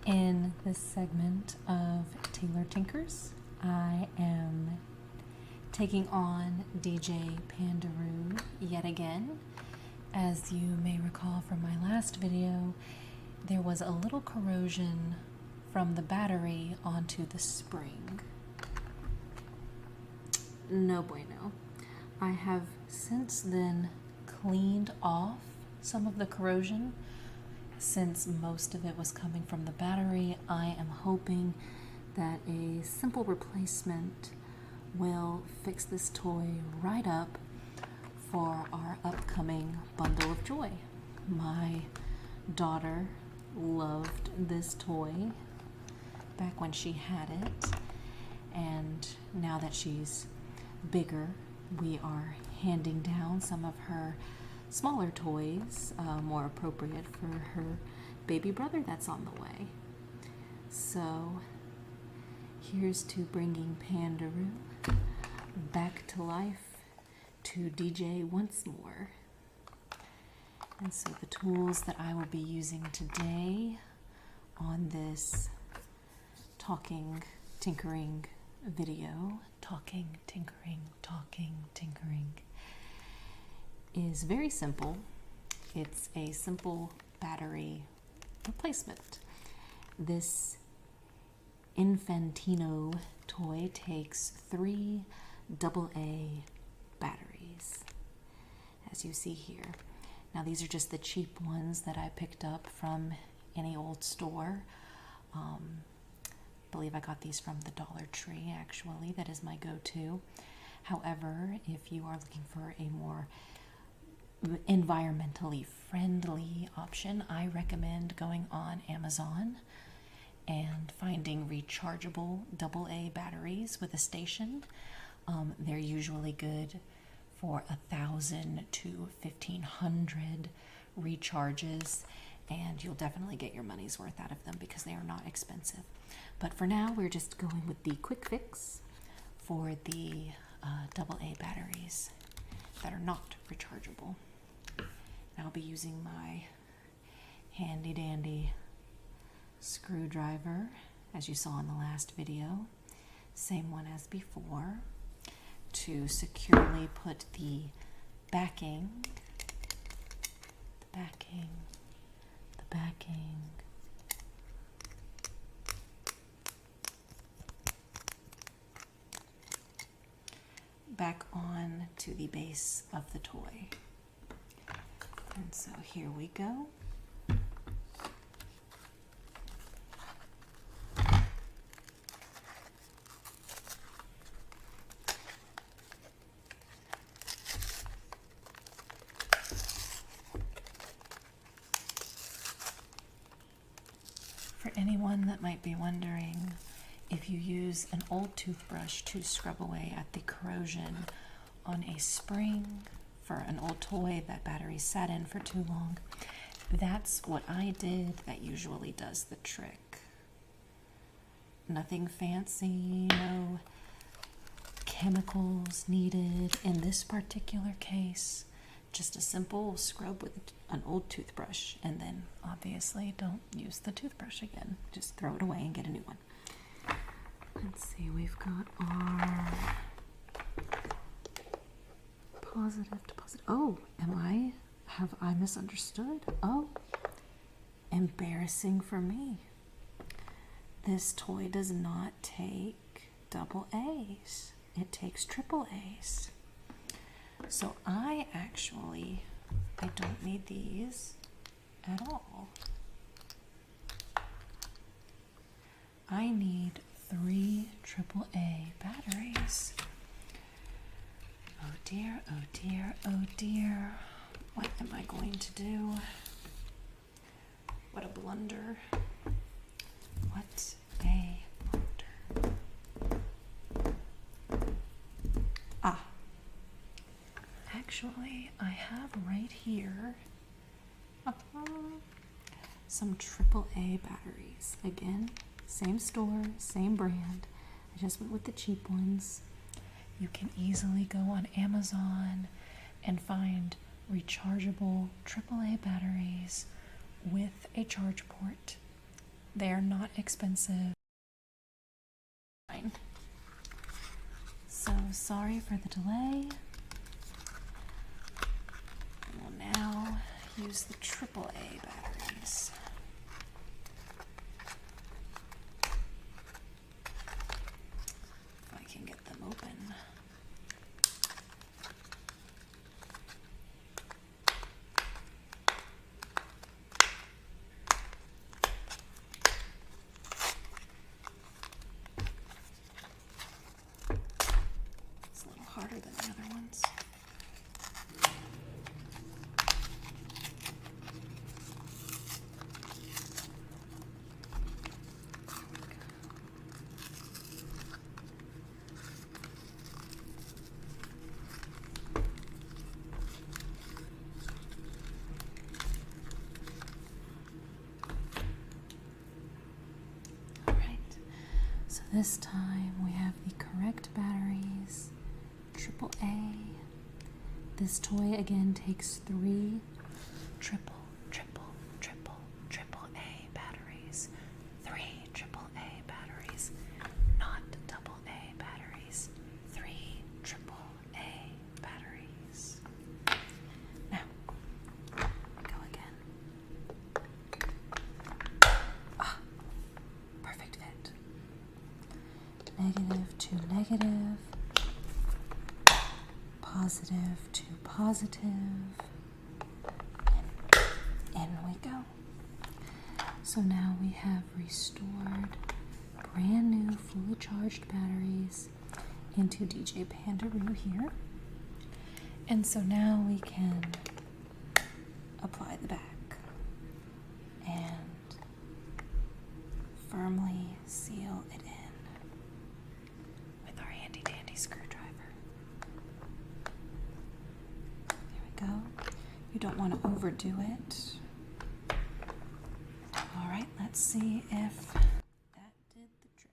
In this segment of Taylor Tinkers, I am taking on DJ Pandaroo yet again. As you may recall from my last video, there was a little corrosion from the battery onto the spring. No bueno. I have since then cleaned off some of the corrosion. Since most of it was coming from the battery, I am hoping that a simple replacement will fix this toy right up for our upcoming Bundle of Joy. My daughter loved this toy back when she had it, and now that she's bigger, we are handing down some of her smaller toys, more appropriate for her baby brother that's on the way. So here's to bringing Pandaroo back to life to DJ once more. And so the tools that I will be using today on this talking, tinkering video, talking, tinkering, is very simple. It's a simple battery replacement. This Infantino toy takes 3 AA batteries, as you see here. Now these are just the cheap ones that I picked up from any old store. I believe I got these from the Dollar Tree, actually. That is my go-to. However, if you are looking for a more environmentally friendly option, I recommend going on Amazon and finding rechargeable AA batteries with a station. They're usually good for 1,000 to 1,500 recharges, and you'll definitely get your money's worth out of them because they are not expensive. But for now, we're just going with the quick fix for the AA batteries that are not rechargeable. And I'll be using my handy dandy screwdriver, as you saw in the last video, same one as before, to securely put the backing back on to the base of the toy. And so here we go. For anyone that might be wondering, if you use an old toothbrush to scrub away at the corrosion on a spring for an old toy that battery sat in for too long, that's what I did. That usually does the trick. Nothing fancy, no chemicals needed in this particular case. Just a simple scrub with an old toothbrush, and then obviously don't use the toothbrush again. Just throw it away and get a new one. Let's see, we've got our positive to positive. Oh, have I misunderstood? Oh, embarrassing for me. This toy does not take AA's. It takes AA's. So I don't need these at all. I need 3 AAA batteries. Oh dear, oh dear, oh dear. What am I going to do? What a blunder. What a blunder. Actually, I have right here some AAA batteries. Again, same store, same brand. I just went with the cheap ones. You can easily go on Amazon and find rechargeable AAA batteries with a charge port. They're not expensive. Fine. So sorry for the delay. We'll now use the AAA batteries. If I can get them open. It's a little harder than the other ones. So this time we have the correct batteries, AAA. This toy again takes 3 AAA batteries. 3 AAA batteries, not AA batteries. 3 AAA batteries. Now, go again. Ah, perfect fit. Negative to negative, positive to positive, and in we go. So now we have restored brand new fully charged batteries into DJ Pandaroo here. And so now we can apply the back and firmly seal it in with our handy dandy screwdriver. There we go. You don't want to overdo it. All right, let's see if that did the trick.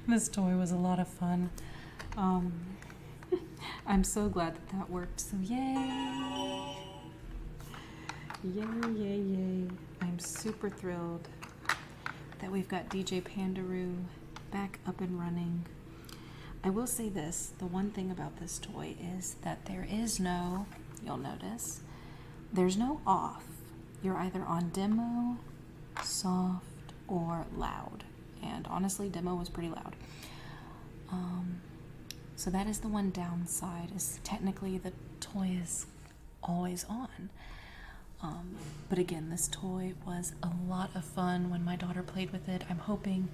This toy was a lot of fun. I'm so glad that that worked. So yay! Yay, yay, yay. I'm super thrilled that we've got DJ Pandaroo back up and running. I will say this, the one thing about this toy is that there is no, you'll notice, there's no off. You're either on demo, soft, or loud. And honestly, demo was pretty loud. So that is the one downside, is technically the toy is always on. But again, this toy was a lot of fun when my daughter played with it. I'm hoping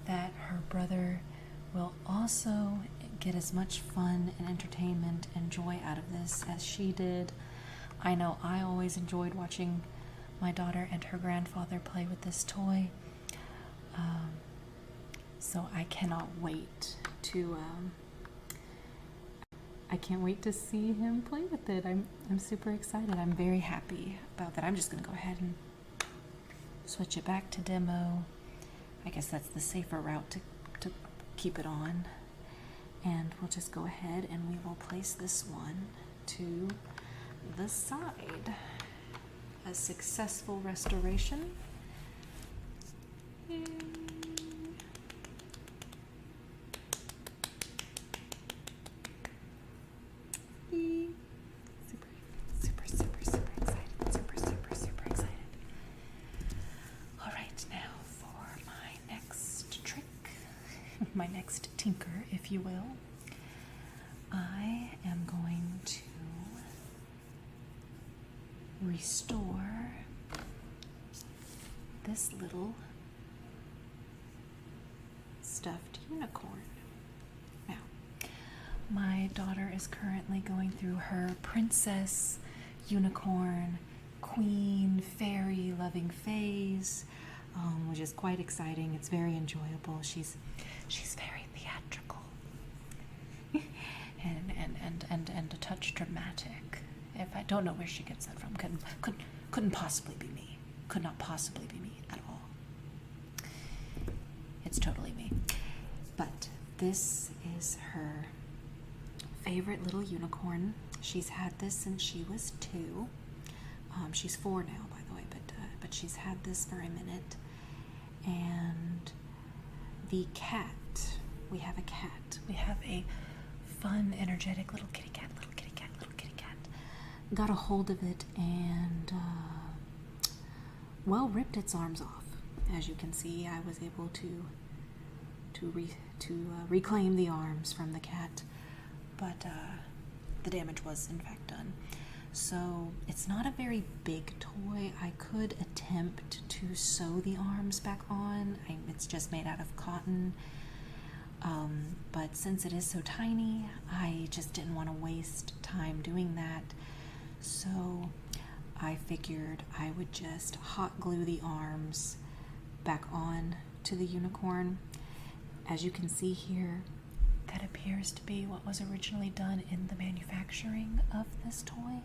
that her brother will also get as much fun and entertainment and joy out of this as she did. I know I always enjoyed watching my daughter and her grandfather play with this toy. So I cannot wait to I can't wait to see him play with it. I'm super excited. I'm very happy about that. I'm just gonna go ahead and switch it back to demo. I guess that's the safer route to keep it on. And we'll just go ahead and we will place this one to the side. A successful restoration. Yay. Super excited. All right, now for my next trick, my next tinker, if you will. I am going to restore this little stuffed unicorn. Now, my daughter is currently going through her princess, unicorn, queen, fairy loving phase, which is quite exciting. It's very enjoyable. She's very theatrical and a touch dramatic. If I don't know where she gets that from, couldn't possibly be me. Could not possibly be me at all. It's totally me. But this is her favorite little unicorn. She's had this since she was 2. She's 4 now, by the way, but she's had this for a minute. And the cat, we have a cat. We have a fun, energetic little kitty cat, got a hold of it and, ripped its arms off. As you can see, I was able to reclaim the arms from the cat, but the damage was in fact done. So it's not a very big toy. I could attempt to sew the arms back on. It's just made out of cotton. But since it is so tiny, I just didn't want to waste time doing that. So I figured I would just hot glue the arms back on to the unicorn. As you can see here, that appears to be what was originally done in the manufacturing of this toy.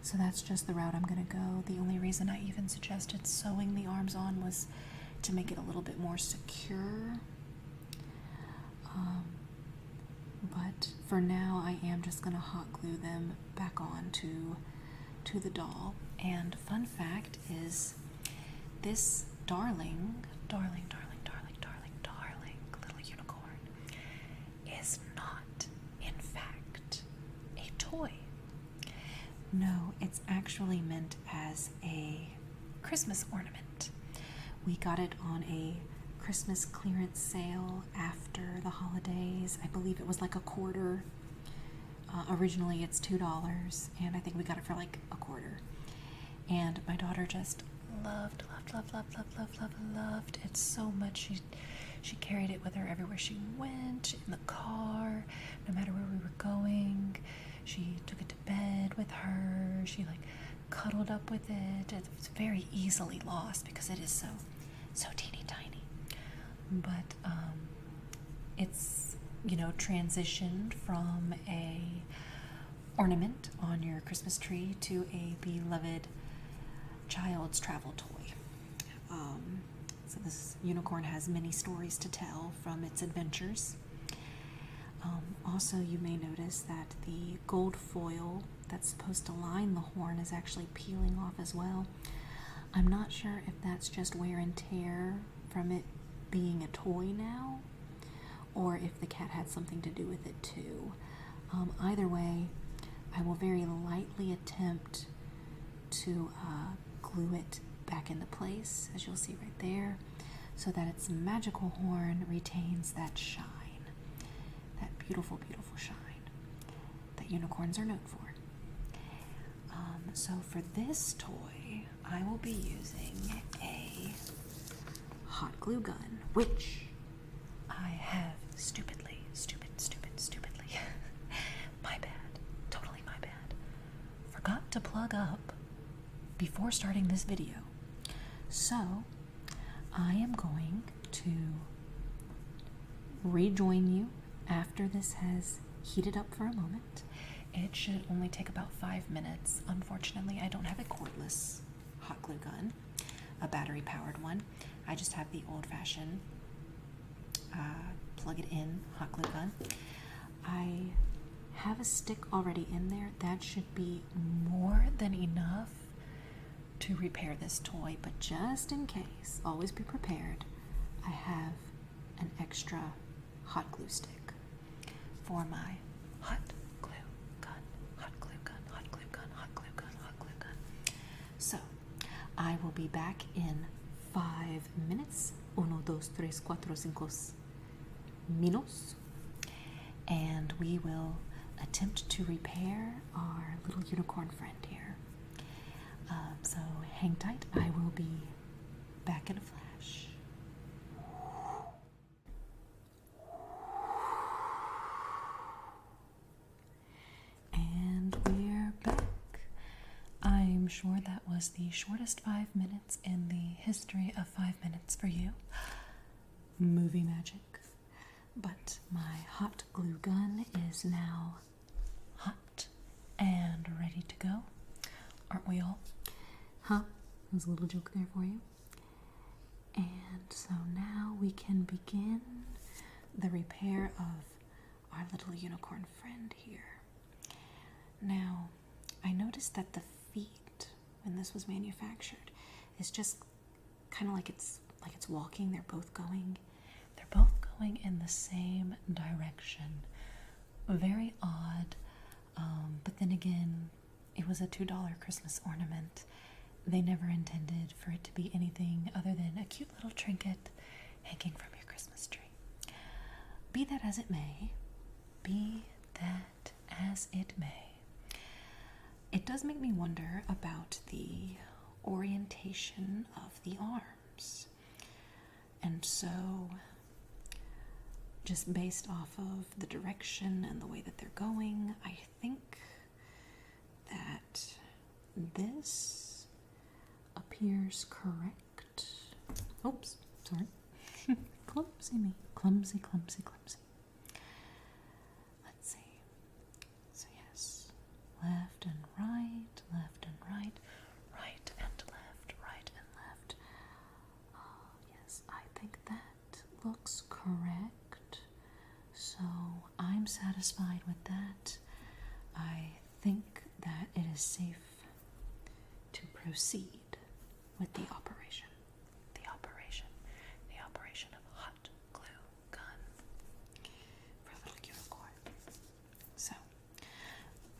So that's just the route I'm going to go. The only reason I even suggested sewing the arms on was to make it a little bit more secure. But for now, I am just going to hot glue them back on to the doll. And fun fact is, this darling little unicorn is not, in fact, a toy. No, it's actually meant as a Christmas ornament. We got it on a Christmas clearance sale after the holidays. I believe it was like $0.25. Originally it's $2, and I think we got it for like $0.25. And my daughter just loved it so much. She carried it with her everywhere she went, in the car, no matter where we were going. She took it to bed with her. She like cuddled up with it. It's very easily lost because it is so teeny tiny. But it's, transitioned from a ornament on your Christmas tree to a beloved child's travel toy. So this unicorn has many stories to tell from its adventures. Also, you may notice that the gold foil that's supposed to line the horn is actually peeling off as well. I'm not sure if that's just wear and tear from it being a toy now, or if the cat had something to do with it too. Either way, I will very lightly attempt to glue it back into place, as you'll see right there, so that its magical horn retains that shine, that beautiful, beautiful shine that unicorns are known for. So for this toy, I will be using a hot glue gun, which I have stupidly, my bad, totally my bad, forgot to plug up before starting this video. So I am going to rejoin you after this has heated up for a moment. It should only take about 5 minutes. Unfortunately, I don't have a cordless hot glue gun, a battery powered one. I just have the old-fashioned plug it in hot glue gun. I have a stick already in there. That should be more than enough to repair this toy, but just in case, always be prepared. I have an extra hot glue stick for my hot glue gun. So I will be back in 5 minutes. 1, 2, 3, 4, 5 minutos. And we will attempt to repair our little unicorn friend here. So hang tight. I will be back in a flash. sure that was the shortest 5 minutes in the history of 5 minutes for you. Movie magic. But my hot glue gun is now hot and ready to go. Aren't we all? Huh? There's a little joke there for you. And so now we can begin the repair of our little unicorn friend here. Now, I noticed that the feet, when this was manufactured, is just kind of like it's walking. They're both going in the same direction. Very odd, but then again, it was a $2 Christmas ornament. They never intended for it to be anything other than a cute little trinket hanging from your Christmas tree. Be that as it may, it does make me wonder about the orientation of the arms. And so, just based off of the direction and the way that they're going, I think that this appears correct. Oops, sorry. Clumsy me. Clumsy. Let's see. So yes, left and right, right and left, right and left. Oh, yes, I think that looks correct. So I'm satisfied with that. I think that it is safe to proceed with the operation. The operation of hot glue gun for little unicorn. So,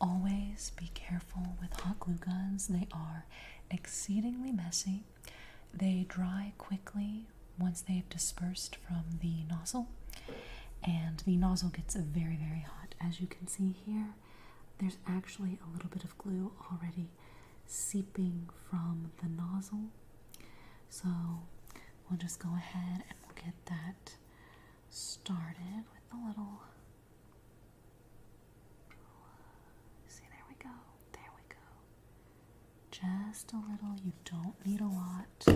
always be careful with hot glue guns. They are exceedingly messy. They dry quickly once they've dispersed from the nozzle, and the nozzle gets very, very hot. As you can see here, there's actually a little bit of glue already seeping from the nozzle. So we'll just go ahead and we'll get that started with the little, see, there we go, just a little. You don't need a lot.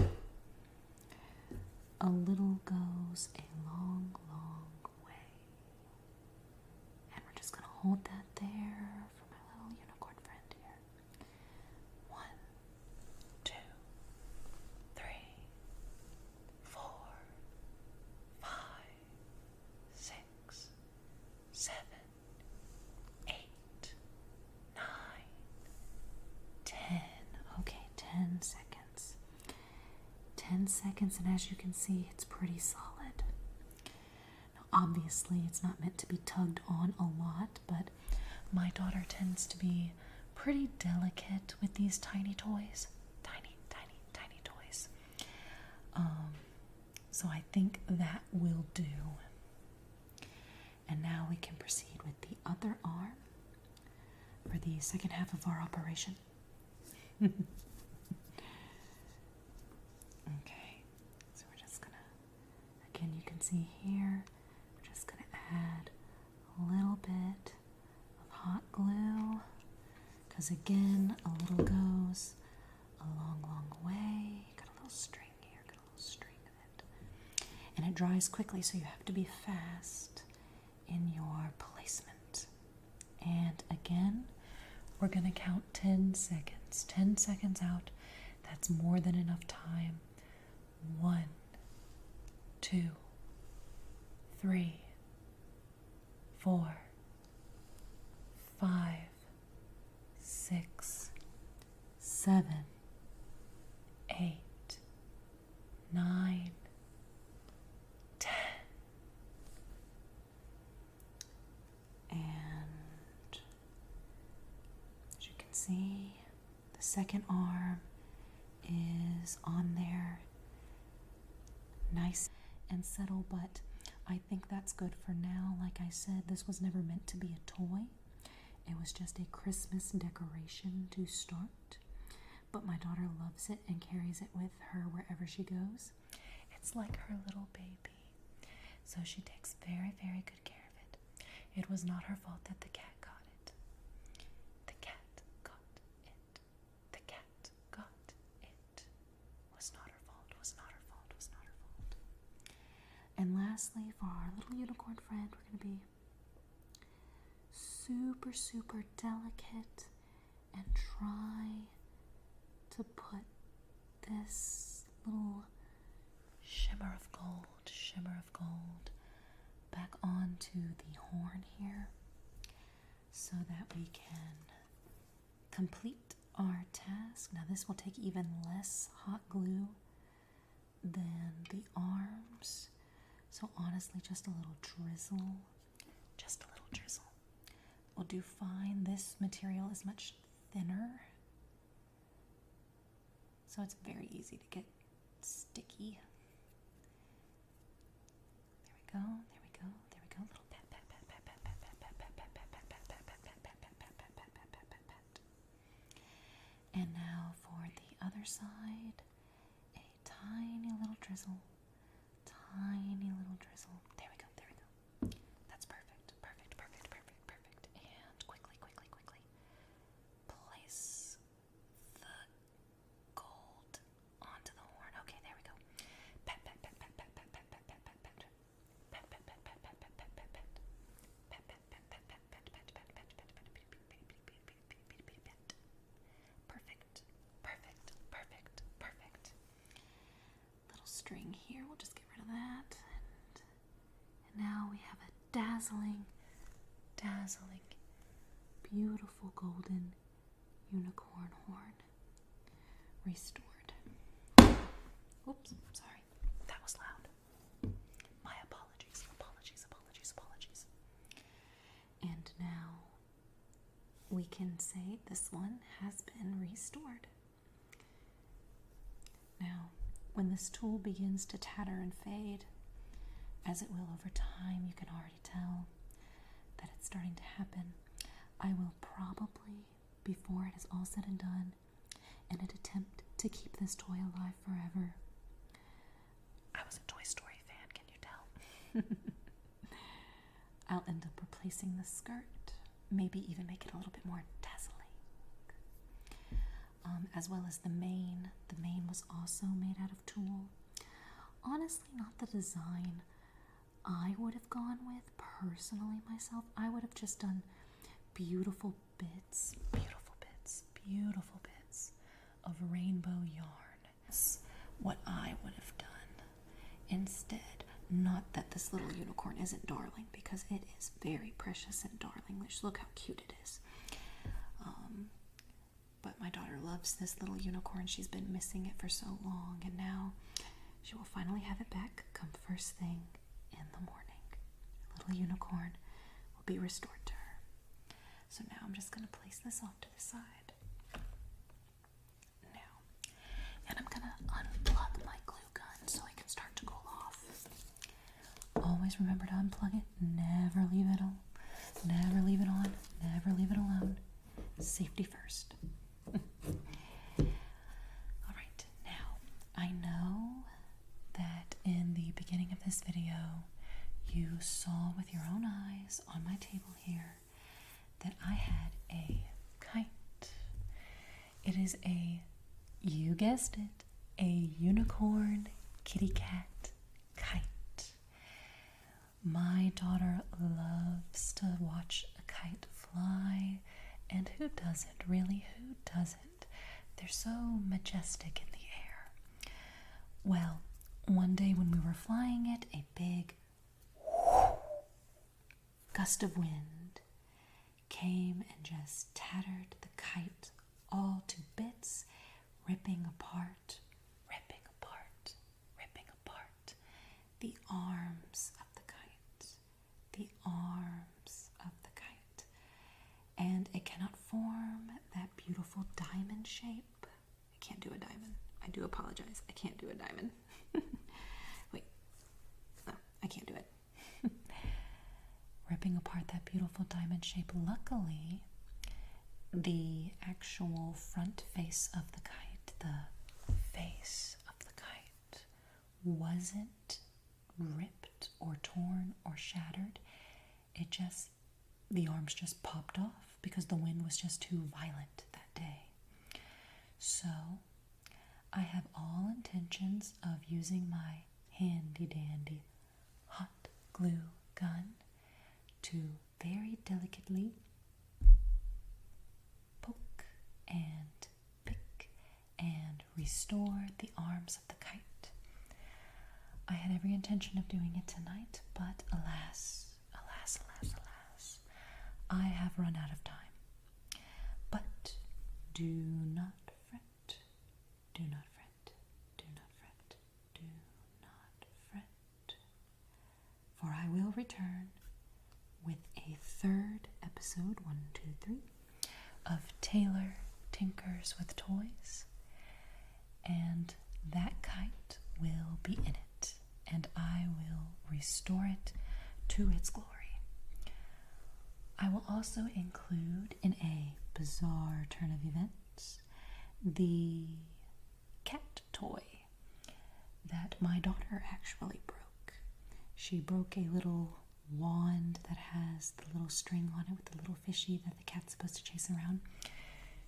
A little goes a long, long way. And we're just gonna hold that there for my little unicorn friend here. 1, 2, 3, 4, 5, 6, 7, 8, 9, 10. Okay, 10 seconds. 10 seconds, and as you can see, it's pretty solid. Now, obviously, it's not meant to be tugged on a lot, but my daughter tends to be pretty delicate with these tiny toys. Tiny toys. So I think that will do. And now we can proceed with the other arm for the second half of our operation. Okay, so we're just gonna, again, you can see here, we're just gonna add a little bit of hot glue, because again, a little goes a long, long way. Got a little string here, got a little string of it. And it dries quickly, so you have to be fast in your placement. And again, we're gonna count 10 seconds. 10 seconds out, that's more than enough time. 1, 2, 3, 4, 5, 6, 7, 8, 9, 10. And as you can see, the second arm is on there, nice and settled, but I think that's good for now. Like I said, this was never meant to be a toy. It was just a Christmas decoration to start, but my daughter loves it and carries it with her wherever she goes. It's like her little baby, so she takes very, very good care of it. It was not her fault that the cat got it. The cat got it. The cat lastly, for our little unicorn friend, we're going to be super, super delicate and try to put this little shimmer of gold back onto the horn here so that we can complete our task. Now this will take even less hot glue than the arms, so honestly just a little drizzle will do fine. This material is much thinner, so it's very easy to get sticky. There we go. Little pat. And now for the other side, a tiny little drizzle. There we go. That's perfect. And quickly, place the gold onto the horn. Okay, there we go. Pat. Perfect. Little string here, we'll just get rid of that. And now we have a dazzling, beautiful golden unicorn horn restored. Oops, sorry, that was loud. My apologies. And now we can say this one has been restored. Now, when this tool begins to tatter and fade, as it will over time, you can already tell that it's starting to happen. I will probably, before it is all said and done, in an attempt to keep this toy alive forever. I was a Toy Story fan, can you tell? I'll end up replacing the skirt, maybe even make it a little bit more dazzling. As well as the mane. The mane was also made out of tulle. Honestly, not the design I would have gone with personally myself. I would have just done beautiful bits of rainbow yarn. That's what I would have done instead. Not that this little unicorn isn't darling, because it is very precious and darling. Just look how cute it is. But my daughter loves this little unicorn. She's been missing it for so long, and now she will finally have it back come first thing in the morning. Little unicorn will be restored to her. So now I'm just going to place this off to the side. Now, and I'm going to unplug my glue gun so it can start to cool off. Always remember to unplug it. Never leave it on. Never leave it on. Never leave it alone. Safety first. Alright, now I know that in the beginning of this video you saw with your own eyes on my table here that I had a kite. It is you guessed it, a unicorn kitty cat kite. My daughter loves to watch a kite fly, and who doesn't, really? Who doesn't? They're so majestic in the air. Well, one day when we were flying it, a big gust of wind came and just tattered the kite all to bits, ripping apart the arms of the kite. And it cannot form that beautiful diamond shape. I can't do a diamond. I do apologize. I can't do a diamond. Wait. No, I can't do it. Ripping apart that beautiful diamond shape. Luckily, the actual front face of the kite, wasn't ripped or torn or shattered. The arms just popped off because the wind was just too violent that day. So, I have all intentions of using my handy dandy hot glue gun to very delicately poke and pick and restore the arms of the kite. I had every intention of doing it tonight, but alas, alas, alas, alas, I have run out of time. But do not fret, do not fret, do not fret, do not fret, for I will return with a third episode, 1, 2, 3, of Taylor Tinkers with Toys, and that kite will be in it, and I will restore it to its glory. I will also include, in a bizarre turn of events, the cat toy that my daughter actually broke. She broke a little wand that has the little string on it with the little fishy that the cat's supposed to chase around.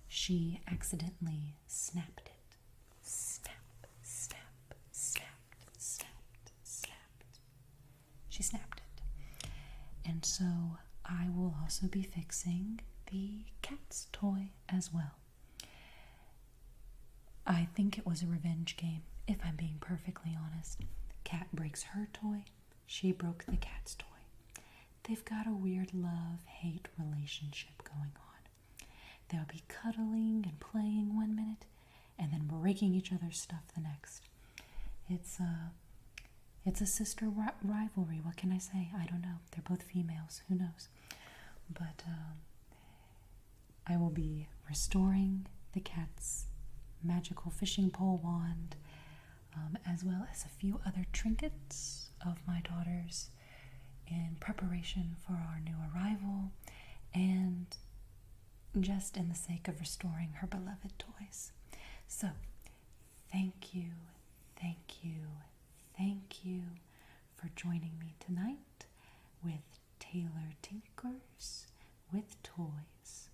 She accidentally snapped it. Snap, snap, snapped, snapped, snapped. She snapped it. And so I will also be fixing the cat's toy as well. I think it was a revenge game, if I'm being perfectly honest. Cat breaks her toy, she broke the cat's toy. They've got a weird love-hate relationship going on. They'll be cuddling and playing one minute, and then breaking each other's stuff the next. It's a sister rivalry. What can I say? I don't know. They're both females. Who knows? But I will be restoring the cat's magical fishing pole wand, as well as a few other trinkets of my daughter's in preparation for our new arrival, and just in the sake of restoring her beloved toys. So, thank you, thank you, thank you for joining me tonight with Taylor Tinkers with Toys.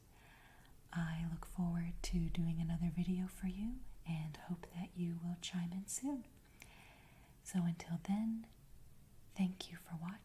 I look forward to doing another video for you and hope that you will chime in soon. So until then, thank you for watching.